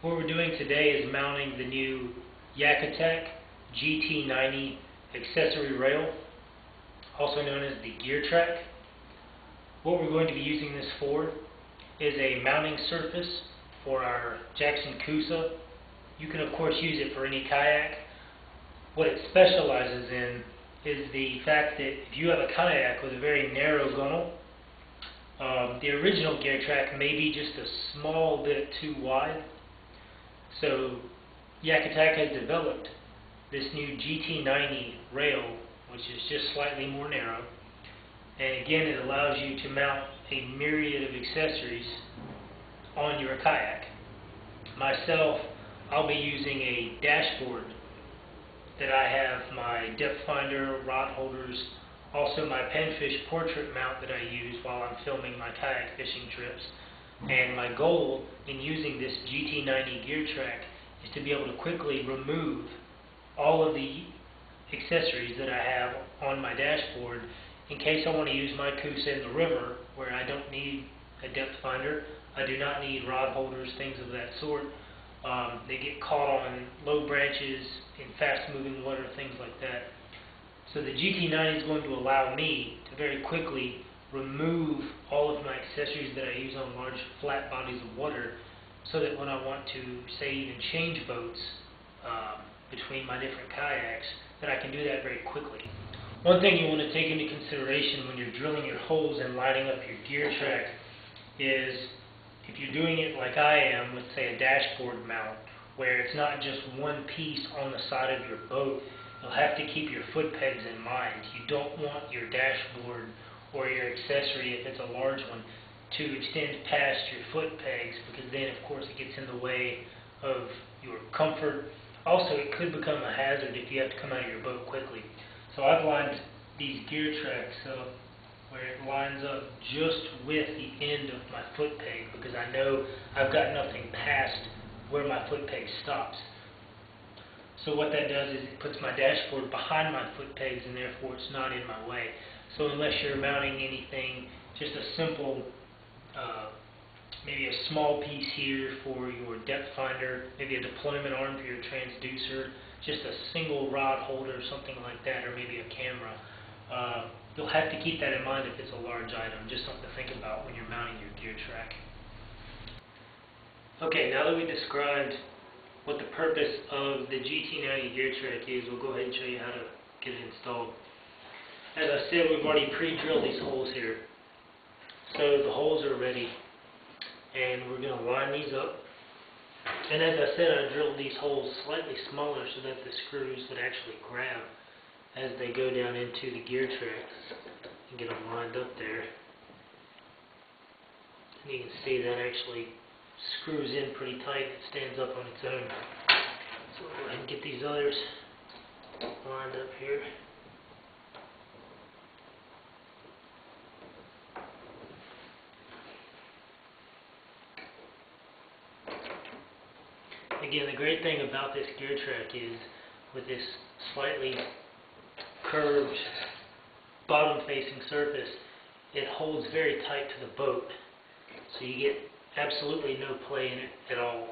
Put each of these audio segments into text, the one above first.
What we're doing today is mounting the new YakAttack GT90 accessory rail, also known as the GearTrac. What we're going to be using this for is a mounting surface for our Jackson Coosa. You can of course use it for any kayak. What it specializes in is the fact that if you have a kayak with a very narrow gunnel, the original GearTrac may be just a small bit too wide. So YakAttack has developed this new GT90 rail, which is just slightly more narrow, and again it allows you to mount a myriad of accessories on your kayak. Myself, I'll be using a dashboard that I have my depth finder, rod holders, also my penfish portrait mount that I use while I'm filming my kayak fishing trips. And my goal in using this GT90 GearTrac is to be able to quickly remove all of the accessories that I have on my dashboard in case I want to use my Coosa in the river where I don't need a depth finder, I do not need rod holders, things of that sort. They get caught on low branches in fast moving water, things like that. So the GT90 is going to allow me to very quickly remove all of my accessories that I use on large flat bodies of water, so that when I want to, say, even change boats between my different kayaks, that I can do that very quickly. One thing you want to take into consideration when you're drilling your holes and lining up your GearTrac is if you're doing it like I am with, say, a dashboard mount, where it's not just one piece on the side of your boat, you'll have to keep your foot pegs in mind. You don't want your dashboard or your accessory, if it's a large one, to extend past your foot pegs, because then of course it gets in the way of your comfort. Also, it could become a hazard if you have to come out of your boat quickly. So I've lined these GearTracs up where it lines up just with the end of my foot peg, because I know I've got nothing past where my foot peg stops. So what that does is it puts my dashboard behind my foot pegs, and therefore it's not in my way. So unless you're mounting anything, just a simple, maybe a small piece here for your depth finder, maybe a deployment arm for your transducer, just a single rod holder, something like that, or maybe a camera. You'll have to keep that in mind if it's a large item, just something to think about when you're mounting your GearTrac. Okay, now that we described what the purpose of the GT90 GearTrac is, we'll go ahead and show you how to get it installed. As I said, we've already pre-drilled these holes here. So the holes are ready, and we're going to line these up. And as I said, I drilled these holes slightly smaller so that the screws would actually grab as they go down into the GearTrac, and get them lined up there. And you can see that actually screws in pretty tight. It stands up on its own. So we'll go ahead and get these others lined up here. Again, the great thing about this GearTrac is, with this slightly curved bottom-facing surface, it holds very tight to the boat. So you get absolutely no play in it at all.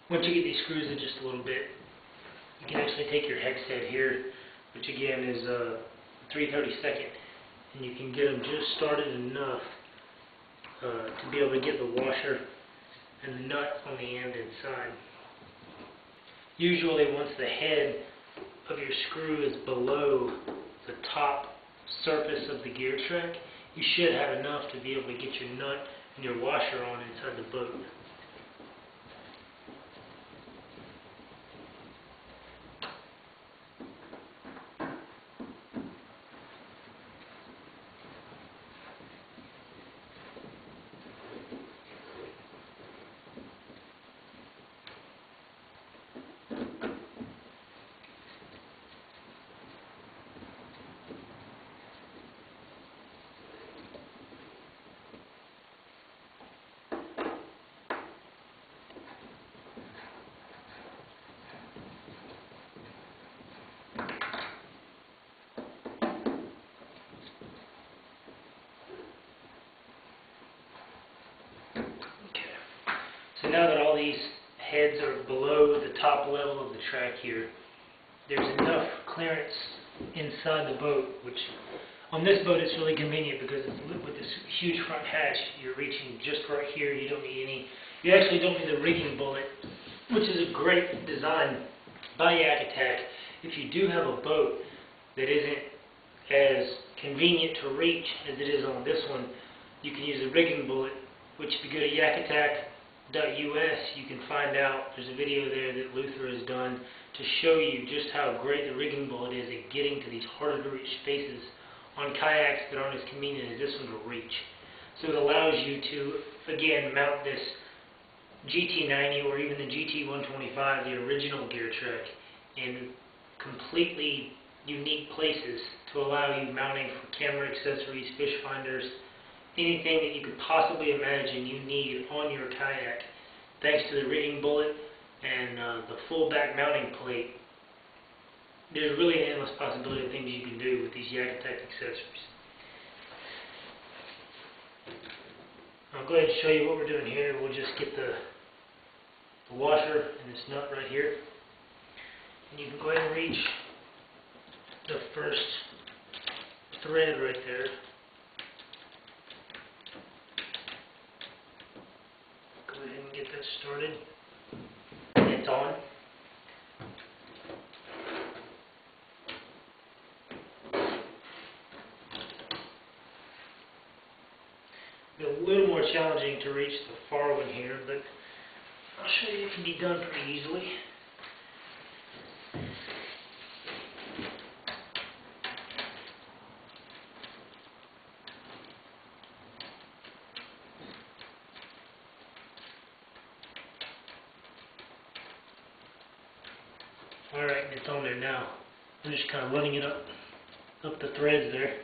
Once you get these screws in just a little bit, you can actually take your hex head here, which again is a 3/32, and you can get them just started enough to be able to get the washer and the nut on the end inside. Usually once the head of your screw is below the top surface of the GearTrac, you should have enough to be able to get your nut and your washer on inside the boat. So now that all these heads are below the top level of the track here, there's enough clearance inside the boat, which on this boat it's really convenient because it's with this huge front hatch, you're reaching just right here. You actually don't need the rigging bullet, which is a great design by YakAttack. If you do have a boat that isn't as convenient to reach as it is on this one, you can use a rigging bullet, which if you go to YakAttack.us, you can find out. There's a video there that Luther has done to show you just how great the rigging bullet is at getting to these harder to reach spaces on kayaks that aren't as convenient as this one to reach. So it allows you to, again, mount this GT90 or even the GT125, the original GearTrac, in completely unique places to allow you mounting for camera accessories, fish finders, anything that you could possibly imagine you need on your kayak. Thanks to the rigging bullet and the full back mounting plate, there's really an endless possibility of things you can do with these YakAttack accessories. I'll go ahead and show you what we're doing here. We'll just get the washer and this nut right here. And you can go ahead and reach the first thread right there. Go ahead and get that started. And it's on. A little more challenging to reach the far one here, but I'll show you it can be done pretty easily. Alright, it's on there now. I'm just kind of running it up the threads there,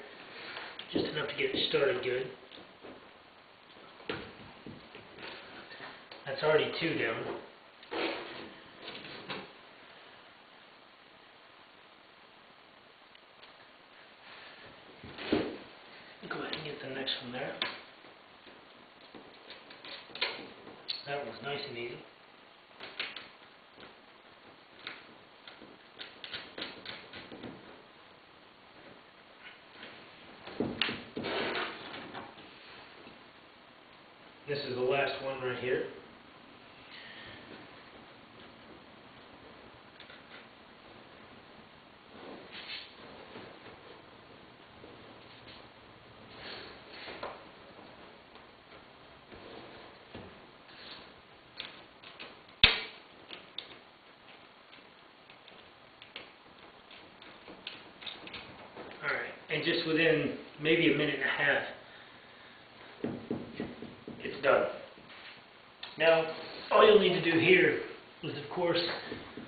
just enough to get it started good. That's already 2 down. Go ahead and get the next one there. That one's nice and easy. This is the last one right here. Alright, and just within maybe a minute and a half, it's done. Now, all you'll need to do here is, of course,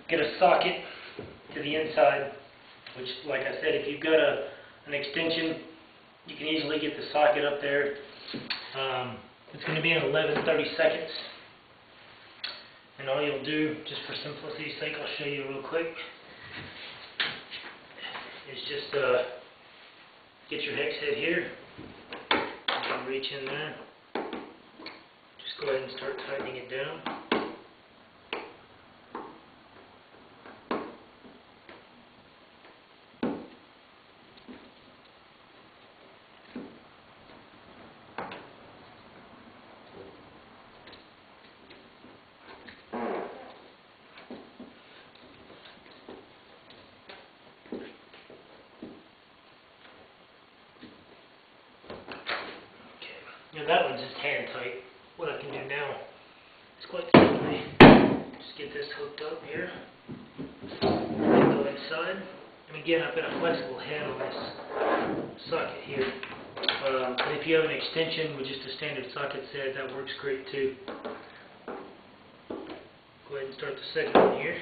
get a socket to the inside, which, like I said, if you've got an extension, you can easily get the socket up there. It's going to be in 11/32. And all you'll do, just for simplicity's sake, I'll show you real quick, is just get your hex head here. You can reach in there. Just go ahead and start tightening it down. Now that one's just hand tight. What I can do now is quite simply just get this hooked up here, go inside, and again I've got a flexible head on this socket here. But if you have an extension with just a standard socket set, that works great too. Go ahead and start the second one here.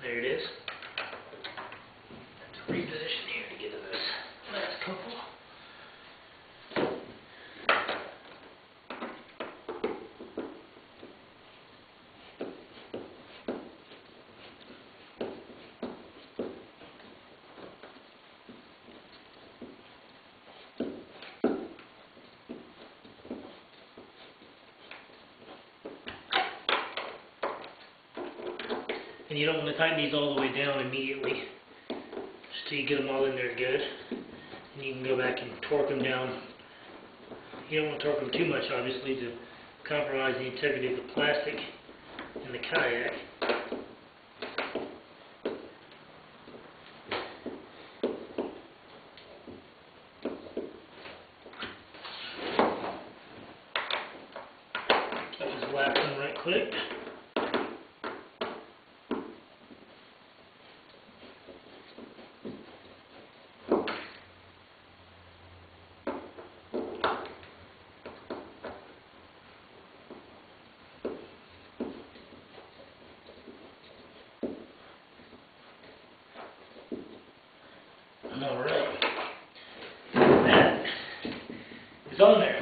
There it is. Let's reposition here to get to this last couple. And you don't want to tighten these all the way down immediately, just till you get them all in there good. And you can go back and torque them down. You don't want to torque them too much, obviously, to compromise the integrity of the plastic in the kayak. Just lap them right quick. Alright, that is on there.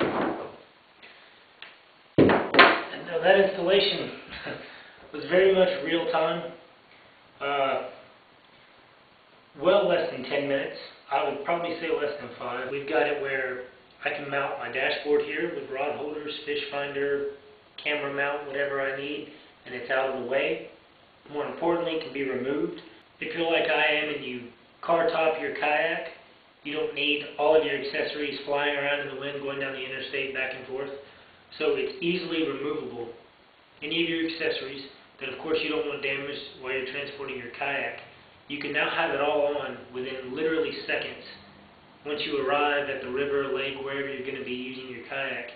And now that installation was very much real time, well less than 10 minutes. I would probably say less than 5. We've got it where I can mount my dashboard here with rod holders, fish finder, camera mount, whatever I need, and it's out of the way. More importantly, it can be removed. If you're like I am and you car top your kayak, you don't need all of your accessories flying around in the wind going down the interstate back and forth. So it's easily removable. Any of your accessories that of course you don't want damaged while you're transporting your kayak, you can now have it all on within literally seconds once you arrive at the river, lake, wherever you're going to be using your kayak.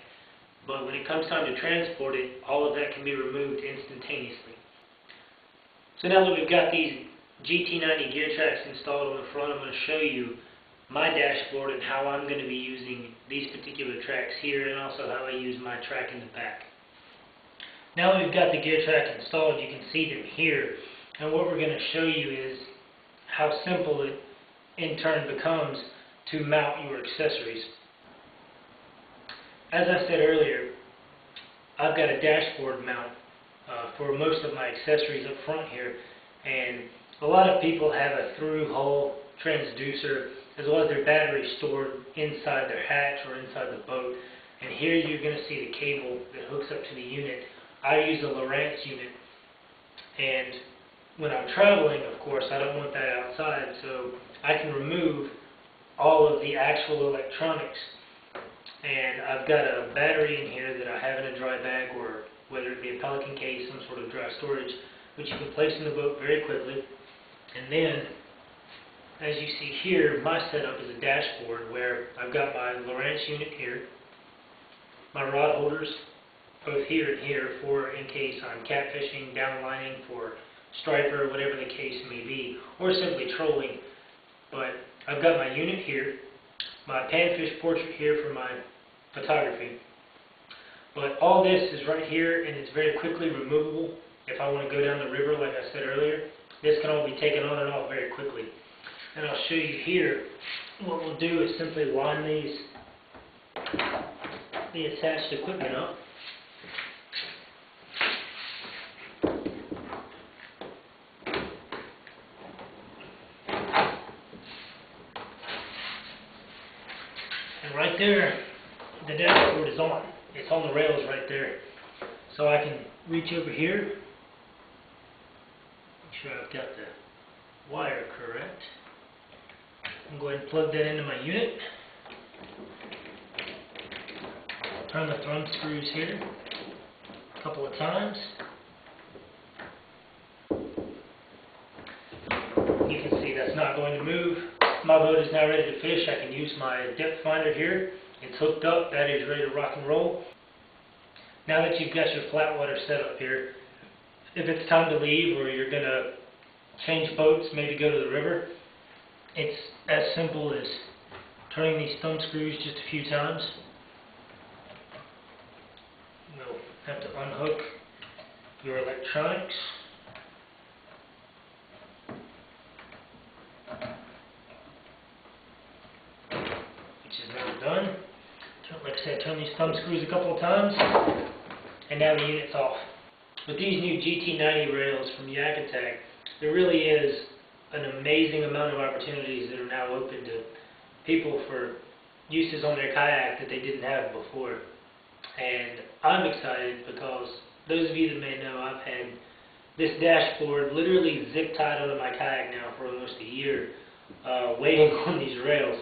But when it comes time to transport it, all of that can be removed instantaneously. So now that we've got these GT90 GearTracs installed on the front, I'm going to show you my dashboard and how I'm going to be using these particular tracks here, and also how I use my track in the back. Now that we've got the GearTrac installed, you can see them here, and what we're going to show you is how simple it in turn becomes to mount your accessories. As I said earlier, I've got a dashboard mount for most of my accessories up front here, and a lot of people have a through-hole transducer as well as their battery stored inside their hatch or inside the boat. And here you're going to see the cable that hooks up to the unit. I use a Lowrance unit, and when I'm traveling, of course, I don't want that outside, so I can remove all of the actual electronics. And I've got a battery in here that I have in a dry bag, or whether it be a Pelican case, some sort of dry storage, which you can place in the boat very quickly. And then, as you see here, my setup is a dashboard where I've got my Lowrance unit here, my rod holders both here and here for in case I'm catfishing, downlining for striper, whatever the case may be, or simply trolling. But I've got my unit here, my panfish portrait here for my photography. But all this is right here, and it's very quickly removable. If I want to go down the river, like I said earlier, this can all be taken on and off very quickly. And I'll show you here, what we'll do is simply line the attached equipment up. And right there, the dashboard is on. It's on the rails right there. So I can reach over here, make sure I've got the wire correct. I'm going to plug that into my unit. Turn the thumb screws here a couple of times. You can see that's not going to move. My boat is now ready to fish. I can use my depth finder here. It's hooked up. That is ready to rock and roll. Now that you've got your flat water set up here, if it's time to leave or you're going to change boats, maybe go to the river, it's as simple as turning these thumb screws just a few times. You'll have to unhook your electronics. Which is now done. Like I said, turn these thumb screws a couple of times, and now the unit's off. With these new GT90 rails from YakAttack, there really is an amazing amount of opportunities that are now open to people for uses on their kayak that they didn't have before. And I'm excited because those of you that may know, I've had this dashboard literally zip tied onto my kayak now for almost a year, waiting on these rails.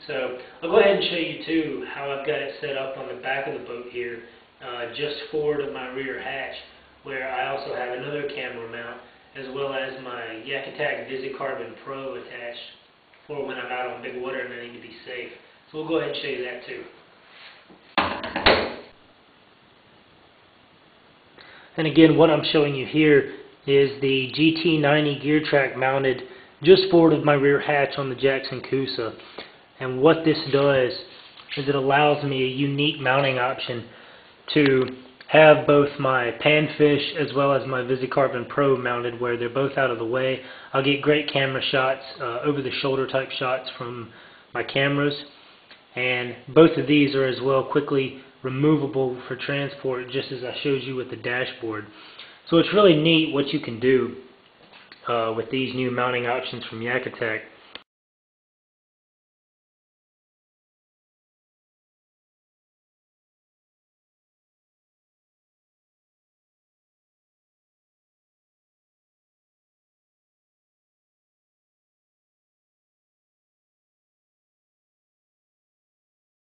So I'll go ahead and show you too how I've got it set up on the back of the boat here, just forward of my rear hatch, where I also have another camera mount, as well as my YakAttack VisiCarbon Pro attached for when I'm out on big water and I need to be safe. So we'll go ahead and show you that too. And again, what I'm showing you here is the GT90 GearTrac mounted just forward of my rear hatch on the Jackson Coosa. And what this does is it allows me a unique mounting option to have both my panfish as well as my VisiCarbon Pro mounted where they're both out of the way. I'll get great camera shots, over the shoulder type shots from my cameras, and both of these are as well quickly removable for transport, just as I showed you with the dashboard. So it's really neat what you can do with these new mounting options from YakAttack.